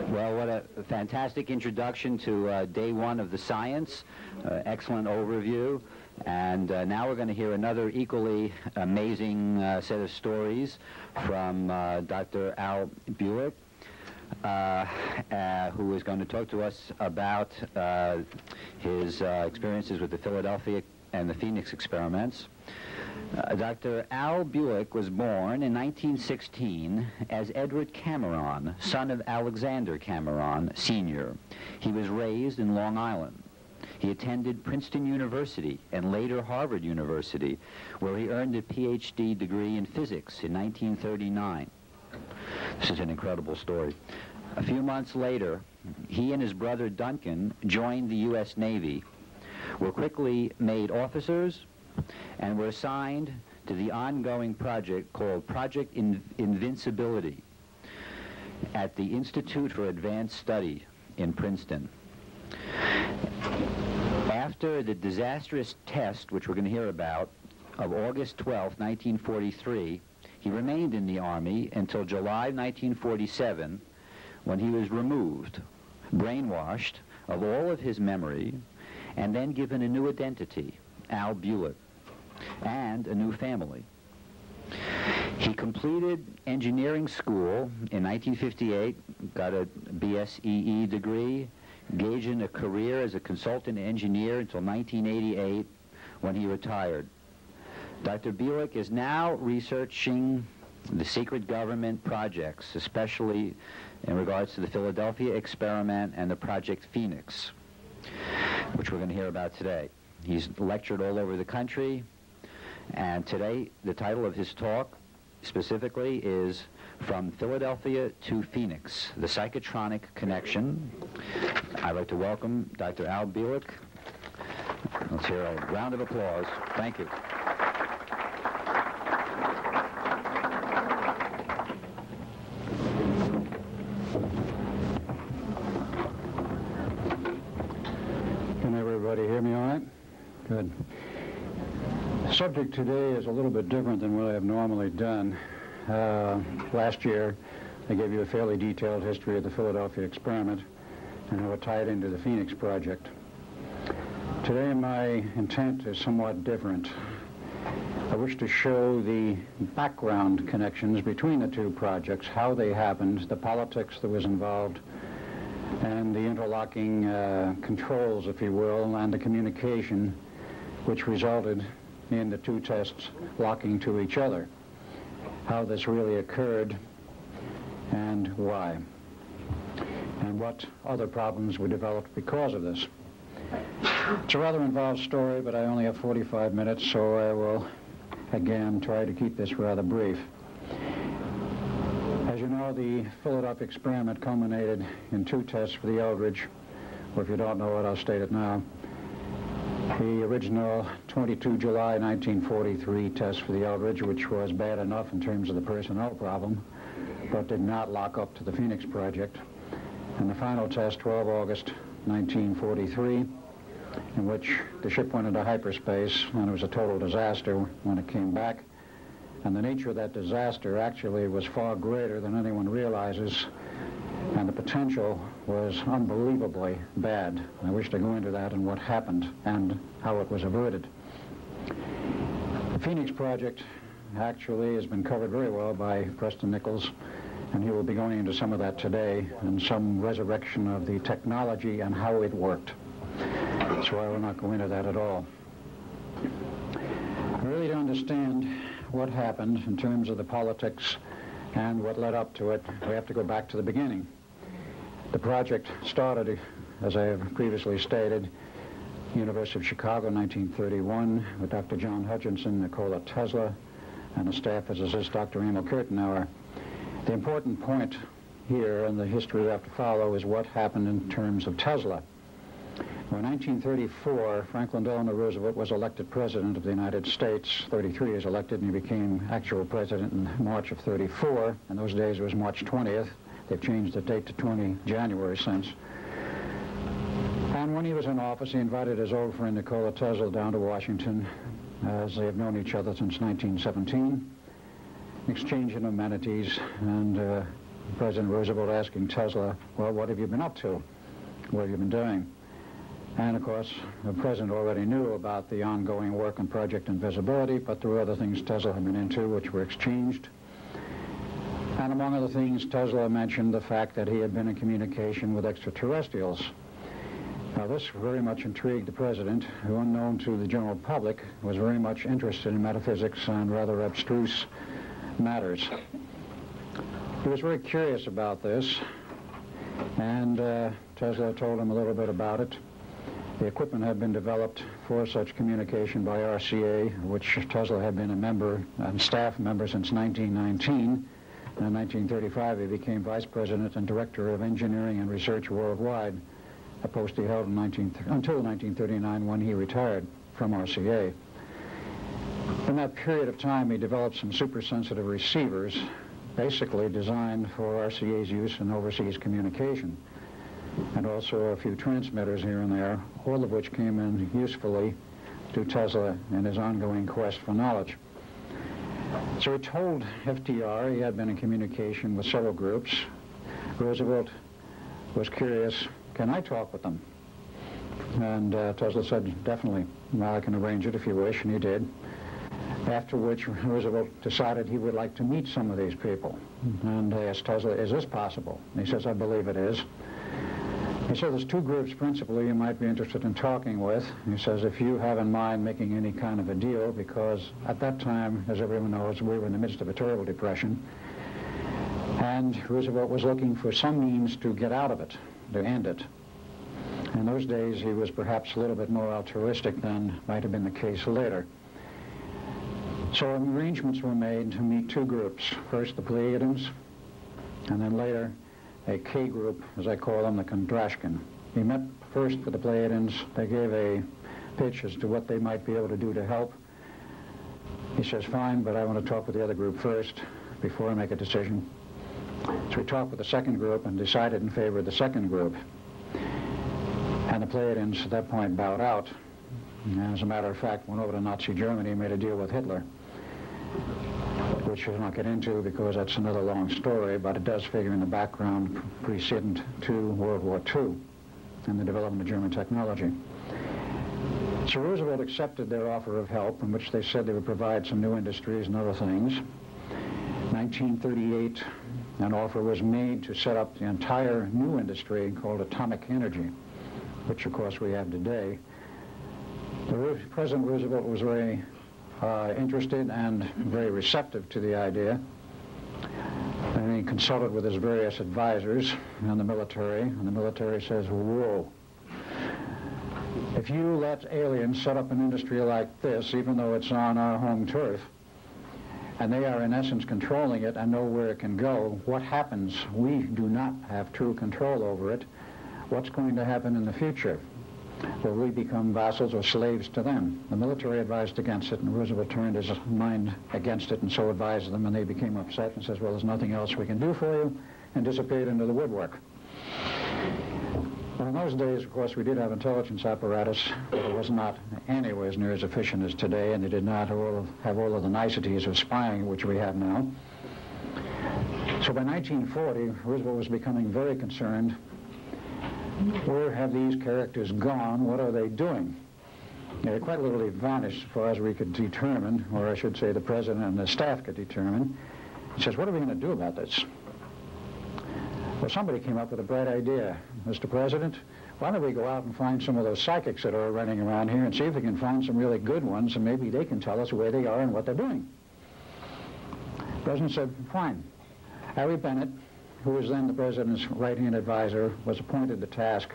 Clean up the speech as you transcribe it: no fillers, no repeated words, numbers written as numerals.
Well, what a fantastic introduction to day one of the science. Excellent overview. And now we're going to hear another equally amazing set of stories from Dr. Al Bielek, who is going to talk to us about his experiences with the Philadelphia and the Phoenix experiments. Dr. Al Bielek was born in 1916 as Edward Cameron, son of Alexander Cameron, Sr. He was raised in Long Island. He attended Princeton University and later Harvard University, where he earned a PhD degree in physics in 1939. This is an incredible story. A few months later, he and his brother Duncan joined the U.S. Navy, were quickly made officers, and were assigned to the ongoing project called Project Invincibility at the Institute for Advanced Study in Princeton. After the disastrous test, which we're going to hear about, of August 12, 1943, he remained in the Army until July 1947, when he was removed, brainwashed of all of his memory, and then given a new identity, Al Bielek, and a new family. He completed engineering school in 1958, got a BSEE degree, engaged in a career as a consultant engineer until 1988, when he retired. Dr. Bielek is now researching the secret government projects, especially in regards to the Philadelphia experiment and the Project Phoenix, which we're going to hear about today. He's lectured all over the country, and today the title of his talk specifically is From Philadelphia to Phoenix, the Psychotronic Connection. I'd like to welcome Dr. Al Bielek. Let's hear a round of applause. Thank you. Can everybody hear me all right? Good. The subject today is a little bit different than what I have normally done. Last year, I gave you a fairly detailed history of the Philadelphia experiment and how it tied into the Phoenix project. Today, my intent is somewhat different. I wish to show the background connections between the two projects, how they happened, the politics that was involved, and the interlocking controls, if you will, and the communication which resulted in the two tests locking to each other. How this really occurred and why, and what other problems were developed because of this. It's a rather involved story, but I only have 45 minutes, so I will again try to keep this rather brief. As you know, the Philadelphia experiment culminated in two tests for the Eldridge, or if you don't know it, I'll state it now. The original 22 July 1943 test for the Eldridge, which was bad enough in terms of the personnel problem, but did not lock up to the Phoenix project. And the final test, 12 August 1943, in which the ship went into hyperspace, and it was a total disaster when it came back. And the nature of that disaster actually was far greater than anyone realizes, and the potential was unbelievably bad. I wish to go into that and what happened and how it was averted. The Phoenix project actually has been covered very well by Preston Nichols, and he will be going into some of that today and some resurrection of the technology and how it worked. So I will not go into that at all. Really, to understand what happened in terms of the politics and what led up to it, we have to go back to the beginning. The project started, as I have previously stated, University of Chicago, 1931, with Dr. John Hutchinson, Nikola Tesla, and a staff physicist, Dr. Emil Kirtenauer. The important point here in the history we have to follow is what happened in terms of Tesla. Well, in 1934, Franklin Delano Roosevelt was elected president of the United States. 33 he was elected, and he became actual president in March of 34. In those days, it was March 20th. They've changed the date to 20 January since. And when he was in office, he invited his old friend Nikola Tesla down to Washington, as they have known each other since 1917, exchanging amenities, and President Roosevelt asking Tesla, well, what have you been up to? What have you been doing? And, of course, the President already knew about the ongoing work on Project Invisibility, but there were other things Tesla had been into which were exchanged. And among other things, Tesla mentioned the fact that he had been in communication with extraterrestrials. Now, this very much intrigued the President, who, unknown to the general public, was very much interested in metaphysics and rather abstruse matters. He was very curious about this, and Tesla told him a little bit about it. The equipment had been developed for such communication by RCA, which Tesla had been a member and staff member since 1919. And in 1935, he became Vice President and Director of Engineering and Research Worldwide, a post he held until 1939, when he retired from RCA. In that period of time, he developed some super-sensitive receivers, basically designed for RCA's use in overseas communication, and also a few transmitters here and there, all of which came in usefully to Tesla in his ongoing quest for knowledge. So he told FDR he had been in communication with several groups. Roosevelt was curious, can I talk with them? And Tesla said, definitely, well, I can arrange it if you wish, and he did. After which Roosevelt decided he would like to meet some of these people. And they asked Tesla, is this possible? And he says, I believe it is. He said, there's two groups principally you might be interested in talking with. He says, if you have in mind making any kind of a deal, because at that time, as everyone knows, we were in the midst of a terrible depression, and Roosevelt was looking for some means to get out of it, to end it. In those days, he was perhaps a little bit more altruistic than might have been the case later. So arrangements were made to meet two groups. First, the Plejadians, and then later, a K group, as I call them, the Kondrashkin. He met first with the Plejadians. They gave a pitch as to what they might be able to do to help. He says, fine, but I want to talk with the other group first before I make a decision. So he talked with the second group and decided in favor of the second group. And the Plejadians at that point bowed out. And as a matter of fact, went over to Nazi Germany and made a deal with Hitler, which we'll not get into because that's another long story, but it does figure in the background precedent to World War II and the development of German technology. So Roosevelt accepted their offer of help, in which they said they would provide some new industries and other things. 1938, an offer was made to set up the entire new industry called atomic energy, which of course we have today. President Roosevelt was very interested and very receptive to the idea. And he consulted with his various advisors and the military says, whoa, if you let aliens set up an industry like this, even though it's on our home turf, and they are in essence controlling it and know where it can go, what happens? We do not have true control over it. What's going to happen in the future? Will we become vassals or slaves to them? The military advised against it, and Roosevelt turned his mind against it and so advised them, and they became upset and says, well, there's nothing else we can do for you, and disappeared into the woodwork. Well, in those days, of course, we did have intelligence apparatus, but it was not anywhere as near as efficient as today, and they did not have all of the niceties of spying, which we have now. So by 1940, Roosevelt was becoming very concerned. Where have these characters gone? What are they doing? They quite literally vanished as far as we could determine, or I should say the president and the staff could determine. He says, what are we going to do about this? Well, somebody came up with a bright idea. Mr. President, why don't we go out and find some of those psychics that are running around here and see if we can find some really good ones, and maybe they can tell us where they are and what they're doing. The president said, fine. Harry Bennett, who was then the president's right-hand advisor, was appointed the task